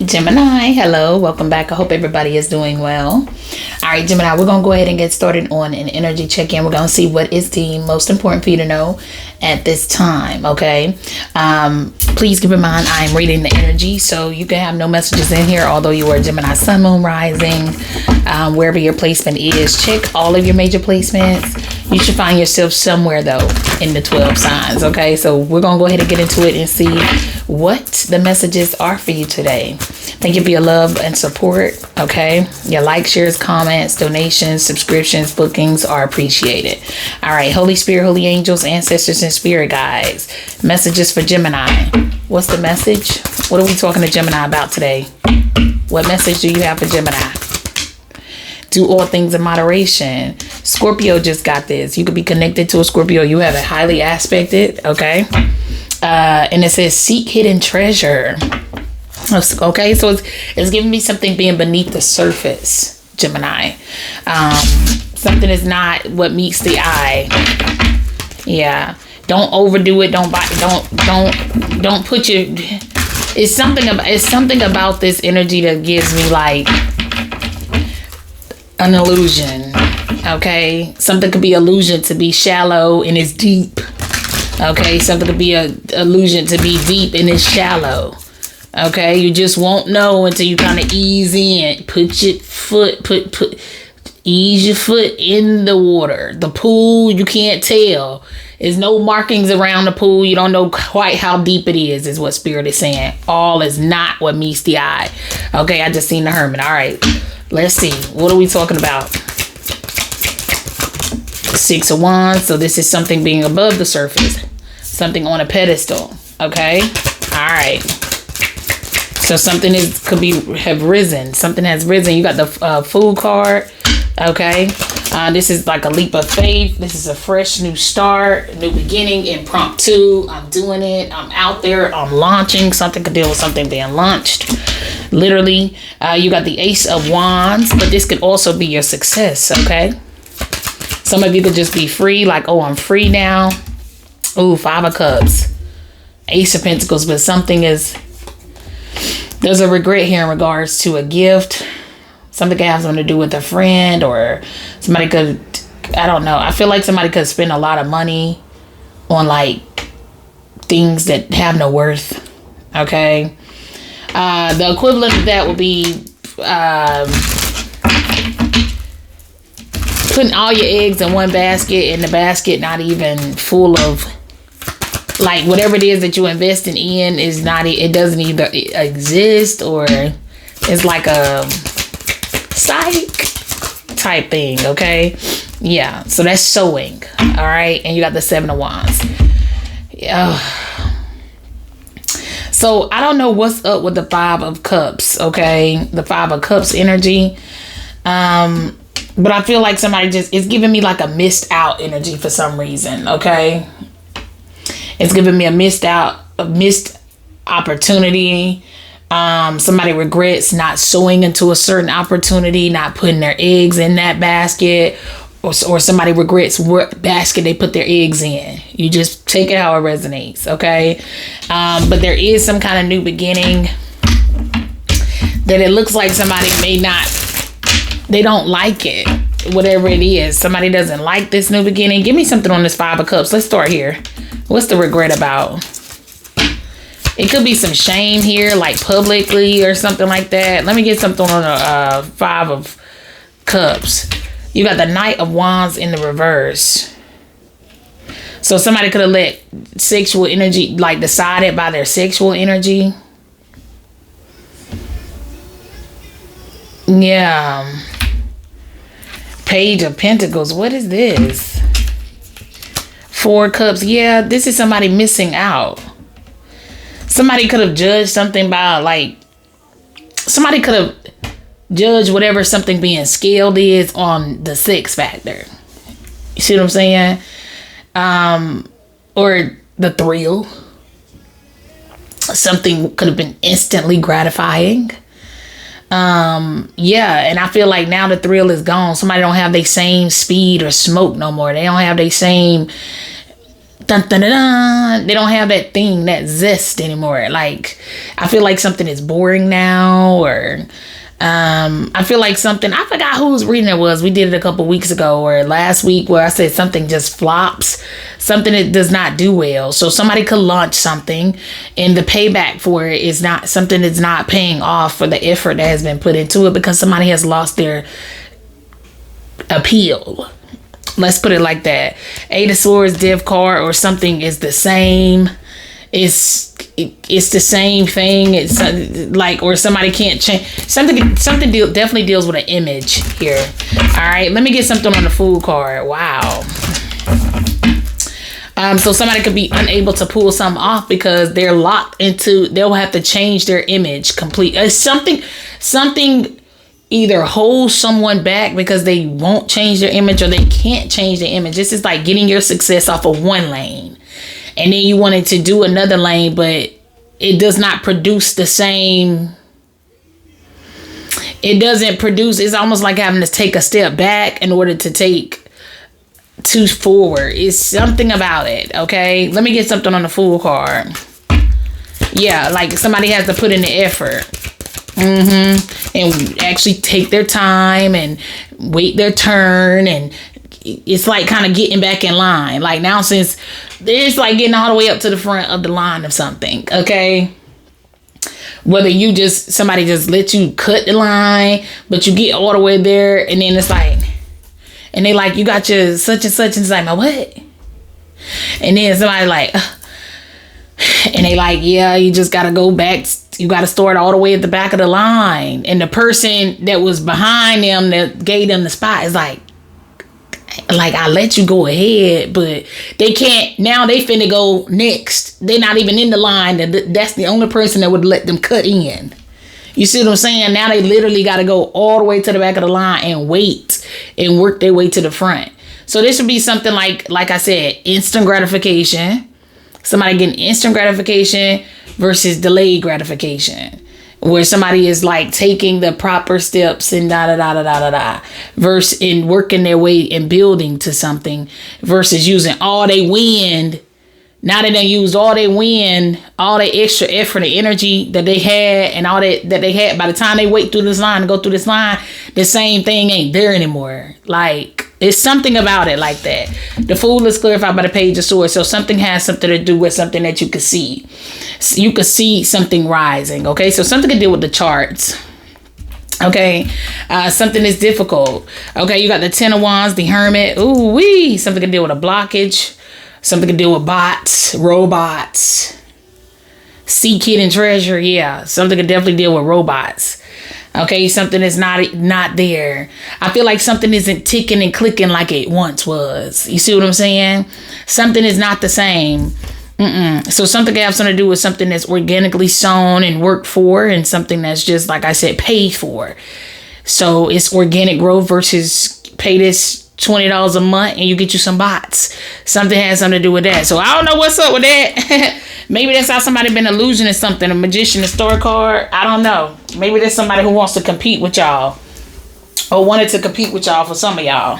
Gemini, hello, welcome back. I hope everybody is doing well. All right, Gemini, we're going to go ahead and get started on an energy check-in. We're going to see what is the most important for you to know at this time, okay? Please keep in mind, I'm reading the energy, so you can have no messages in here, although you are Gemini, Sun, Moon, Rising, wherever your placement is. Check all of your major placements. You should find yourself somewhere, though, in the 12 signs, okay? So we're going to go ahead and get into it and see what the messages are for you today. Thank you for your love and support, okay? Your likes, shares, comments, donations, subscriptions, bookings are appreciated. All right, Holy Spirit, Holy Angels, Ancestors, and Spirit Guides. Messages for Gemini. What's the message? What are we talking to Gemini about today? What message do you have for Gemini? Do all things in moderation. Scorpio just got this. You could be connected to a Scorpio. You have it highly aspected, okay? And it says seek hidden treasure. Okay, so it's giving me something being beneath the surface, Gemini. Something is not what meets the eye. Yeah, don't overdo it. Don't put your. It's something about this energy that gives me like an illusion. Okay, something could be illusion to be shallow and it's deep. Okay, something could be a illusion to be deep and it's shallow. Okay, you just won't know until you kind of ease in. Ease your foot in the water. The pool, you can't tell. There's no markings around the pool. You don't know quite how deep it is what Spirit is saying. All is not what meets the eye. Okay, I just seen the Hermit. All right, let's see. What are we talking about? Six of Wands. So this is something being above the surface. Something on a pedestal. Okay, all right. So something have risen. Something has risen. You got the Fool card. Okay. This is like a leap of faith. This is a fresh new start, new beginning, impromptu. I'm doing it. I'm out there. I'm launching. Something could deal with something being launched. Literally. You got the Ace of Wands, but this could also be your success. Okay. Some of you could just be free. Like, oh, I'm free now. Ooh, Five of Cups. Ace of Pentacles, but there's a regret here in regards to a gift. Something could have something to do with a friend or somebody could, I don't know. I feel like somebody could spend a lot of money on like things that have no worth. Okay. The equivalent of that would be putting all your eggs in one basket and the basket not even full of like whatever it is that you're investing in is not, it doesn't either exist or it's like a psych type thing. Okay. Yeah. So that's sowing. All right. And you got the Seven of Wands. Yeah. So I don't know what's up with the Five of Cups. Okay. The Five of Cups energy. But I feel like somebody it's giving me like a missed out energy for some reason. Okay. It's giving me a missed opportunity. Somebody regrets not sowing into a certain opportunity, not putting their eggs in that basket, or somebody regrets what basket they put their eggs in. You just take it how it resonates, okay? But there is some kind of new beginning that it looks like somebody they don't like it, whatever it is. Somebody doesn't like this new beginning. Give me something on this Five of Cups. Let's start here. What's the regret about? It could be some shame here, like publicly or something like that. Let me get something on the Five of Cups. You got the Knight of Wands in the reverse. So somebody could have let sexual energy, like decided by their sexual energy. Yeah. Page of Pentacles. What is this? Four Cups. Yeah, this is somebody missing out. Somebody could have judged something by like, somebody could have judged whatever something being scaled is on the sex factor. You see what I'm saying? Or the thrill. Something could have been instantly gratifying. Yeah, and I feel like now the thrill is gone. Somebody don't have the same speed or smoke no more. They don't have the same dun, dun, dun, dun. They don't have that thing, that zest anymore. Like, I feel like something is boring now, or I feel like something, I forgot whose reading it was. We did it a couple weeks ago or last week, where I said something just flops, something that does not do well. So somebody could launch something and the payback for it is not something that's not paying off for the effort that has been put into it, because somebody has lost their appeal. Let's put it like that. Eight of Swords, Death card, or something is the same. It's the same thing. It's like, or somebody can't change something. Definitely deals with an image here. All right, let me get something on the Fool card. Wow. So somebody could be unable to pull something off because they're locked into. They'll have to change their image completely. Something either holds someone back because they won't change their image, or they can't change their image. This is like getting your success off of one lane, and then you wanted to do another lane, but it does not produce the same. It doesn't produce. It's almost like having to take a step back in order to take two forward. It's something about it. Okay, let me get something on the Fool card. Yeah, like somebody has to put in the effort. And actually take their time and wait their turn, and it's like kind of getting back in line. Like, now, since it's like getting all the way up to the front of the line of something. Okay, whether somebody just let you cut the line, but you get all the way there, and then it's like, and they like, you got your such and such, and it's like, my what? And then somebody like, and they like, yeah, you just gotta go back. You got to start all the way at the back of the line. And the person that was behind them that gave them the spot is like, I let you go ahead, but they can't. Now they finna go next. They're not even in the line. That's the only person that would let them cut in. You see what I'm saying? Now they literally got to go all the way to the back of the line and wait and work their way to the front. So this would be something like I said, instant gratification. Somebody getting instant gratification versus delayed gratification, where somebody is like taking the proper steps and versus in working their way and building to something, versus using all they wind. Now they done used all their wind, all the extra effort and energy that they had, and all that they had. By the time they wait through this line and go through this line, the same thing ain't there anymore. Like, it's something about it like that. The Fool is clarified by the Page of Swords. So something has something to do with something that you could see. You could see something rising. Okay, so something could deal with the charts. Okay, something is difficult. Okay, you got the Ten of Wands, the Hermit. Ooh wee. Something can deal with a blockage. Something can deal with bots, robots, seek hidden treasure. Yeah, something can definitely deal with robots. Okay, something is not there. I feel like something isn't ticking and clicking like it once was. You see what I'm saying? Something is not the same. So something has something to do with something that's organically sown and worked for, and something that's just, like I said, paid for. So it's organic growth versus pay this $20 a month and you get you some bots. Something has something to do with that. So I don't know what's up with that. Maybe that's how somebody been illusioning something. A Magician, a Star card. I don't know. Maybe there's somebody who wants to compete with y'all, or wanted to compete with y'all for some of y'all.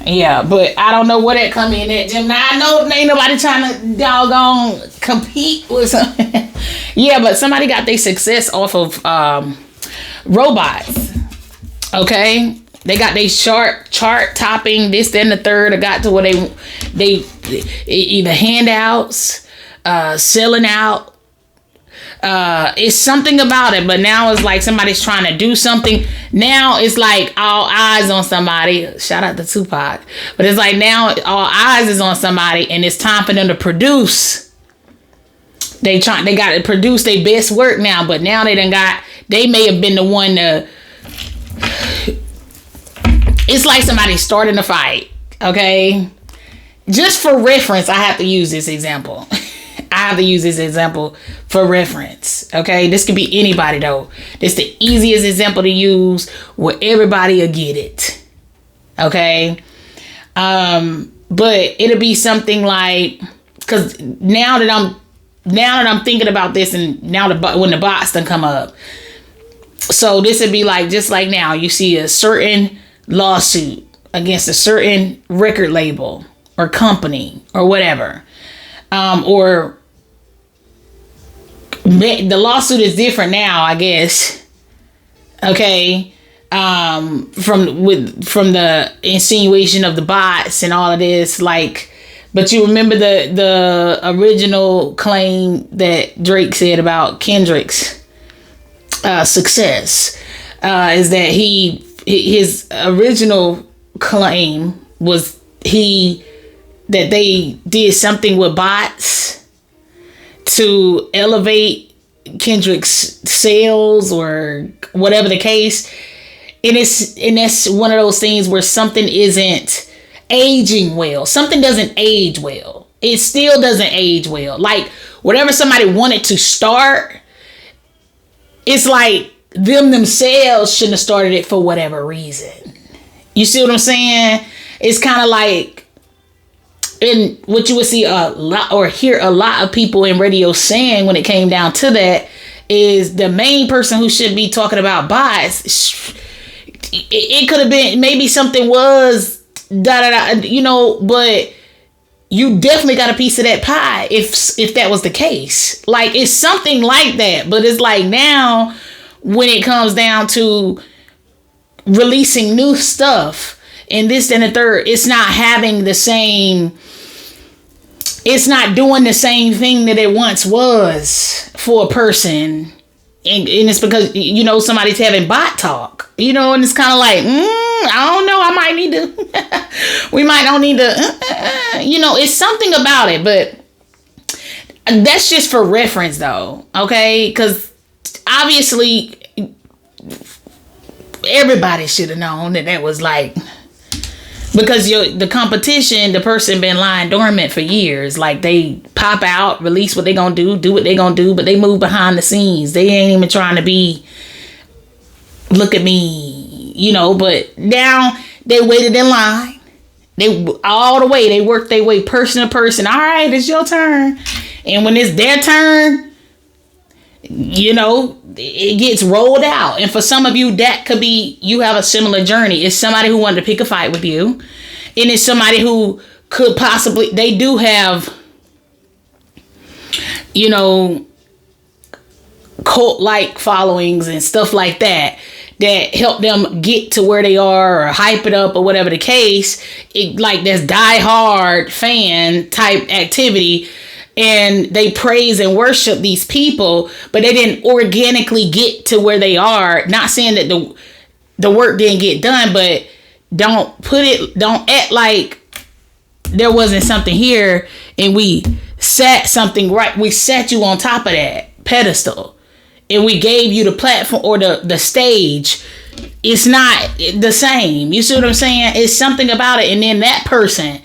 Yeah, but I don't know where that come in at, Gemini. I know ain't nobody trying to doggone compete with something. Yeah, but somebody got their success off of robots. Okay, they got their chart topping this, then the third. Or got to where they either handouts, selling out. It's something about it, but now it's like somebody's trying to do something. Now it's like all eyes on somebody. Shout out to Tupac. But it's like now all eyes is on somebody, and it's time for them to produce. They got to produce their best work now, but now they may have been the one to. It's like somebody starting a fight. Okay, just for reference, I have to use this example. I have to use this example for reference. Okay, this could be anybody though. This the easiest example to use where everybody will get it. Okay, but it'll be something like, because now that I'm thinking about this, and now when the bots done come up, so this would be like, just like now you see a certain lawsuit against a certain record label or company or whatever. or the lawsuit is different now, I guess. Okay. From the insinuation of the bots and all of this, like, but you remember the original claim that Drake said about Kendrick's success is that his original claim was that they did something with bots to elevate Kendrick's sales or whatever the case. And that's one of those things where something isn't aging well. Something doesn't age well. It still doesn't age well. Like whatever somebody wanted to start, it's like them themselves shouldn't have started it for whatever reason. You see what I'm saying? It's kind of like, and what you would see a lot or hear a lot of people in radio saying when it came down to that is the main person who should be talking about bots. It could have been maybe something was you know, but you definitely got a piece of that pie if that was the case. Like it's something like that, but it's like now when it comes down to releasing new stuff and this and the third, it's not having the same. It's not doing the same thing that it once was for a person. And it's because, you know, somebody's having bot talk, you know, and it's kind of like, I don't know. I might need to, we might don't need to, you know, it's something about it, but that's just for reference though. Okay. Because obviously everybody should have known that was like, because the competition, the person been lying dormant for years. Like they pop out, release what they gonna do what they gonna do, but they move behind the scenes. They ain't even trying to be, look at me, you know. But now they waited in line. They all the way. They worked their way person to person. All right, it's your turn. And when it's their turn, you know, it gets rolled out. And for some of you, that could be, you have a similar journey. It's somebody who wanted to pick a fight with you. And it's somebody who could possibly, they do have, you know, cult-like followings and stuff like that help them get to where they are or hype it up or whatever the case. It, like that's die-hard fan type activity. And they praise and worship these people, but they didn't organically get to where they are. Not saying that the work didn't get done, but don't act like there wasn't something here and we sat something right. We sat you on top of that pedestal and we gave you the platform or the stage. It's not the same. You see what I'm saying? It's something about it. And then that person,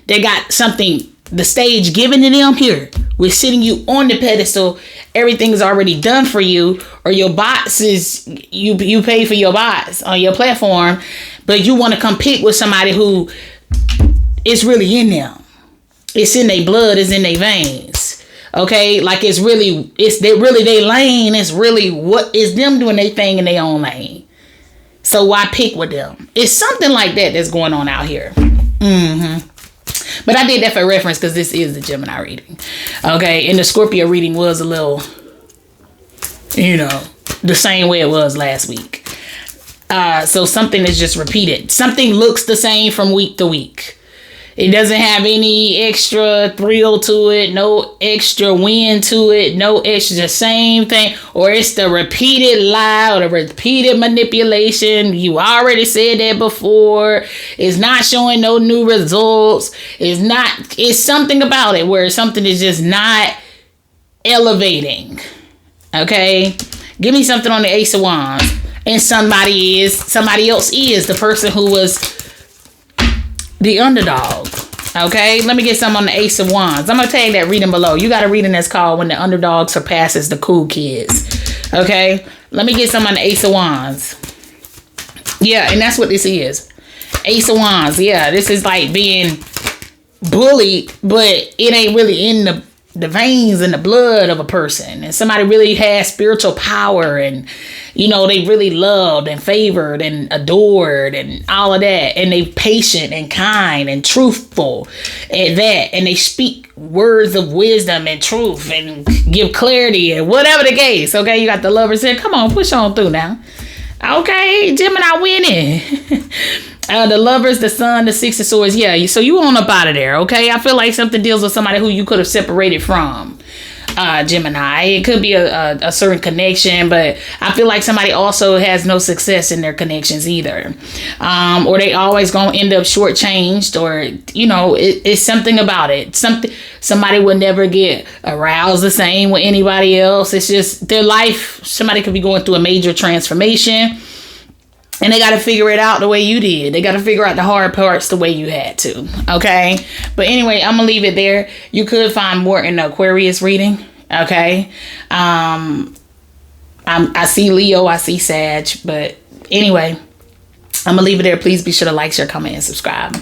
they got something, the stage given to them. Here, we're sitting you on the pedestal. Everything's already done for you, or your bots is you pay for your bots on your platform, but you want to compete with somebody who is really in them. It's in their blood, it's in their veins. Okay, like it's really their lane. It's really what is them doing their thing in their own lane. So why pick with them? It's something like that that's going on out here. But I did that for reference because this is the Gemini reading. Okay. And the Scorpio reading was a little, you know, the same way it was last week. So something is just repeated. Something looks the same from week to week. It doesn't have any extra thrill to it, no extra win to it, no extra, the same thing. Or it's the repeated lie or the repeated manipulation. You already said that before. It's not showing no new results. It's something about it where something is just not elevating. Okay? Give me something on the Ace of Wands. And somebody else is the person who was the underdog. Okay, let me get some on the Ace of Wands. I'm gonna tag that reading below. You got a reading that's called When the Underdog Surpasses the Cool Kids. Okay, let me get some on the Ace of Wands. Yeah, and that's what this is. Ace of Wands. Yeah, this is like being bullied, but it ain't really in the veins and the blood of a person. And somebody really has spiritual power and, you know, they really loved and favored and adored and all of that. And they patient and kind and truthful and that. And they speak words of wisdom and truth and give clarity and whatever the case. Okay, you got the Lovers here. Come on, push on through now. Okay, Gemini winning. The Lovers, the Sun, the Six of Swords. Yeah, so you on up out of there. Okay, I feel like something deals with somebody who you could have separated from. Gemini, it could be a certain connection, but I feel like somebody also has no success in their connections either, or they always gonna end up shortchanged, or it's something about it. Somebody will never get aroused the same with anybody else. It's just their life. Somebody could be going through a major transformation, and they got to figure it out the way you did. They got to figure out the hard parts the way you had to. Okay. But anyway, I'm going to leave it there. You could find more in the Aquarius reading. Okay. I see Leo. I see Sag. But anyway, I'm going to leave it there. Please be sure to like, share, comment, and subscribe.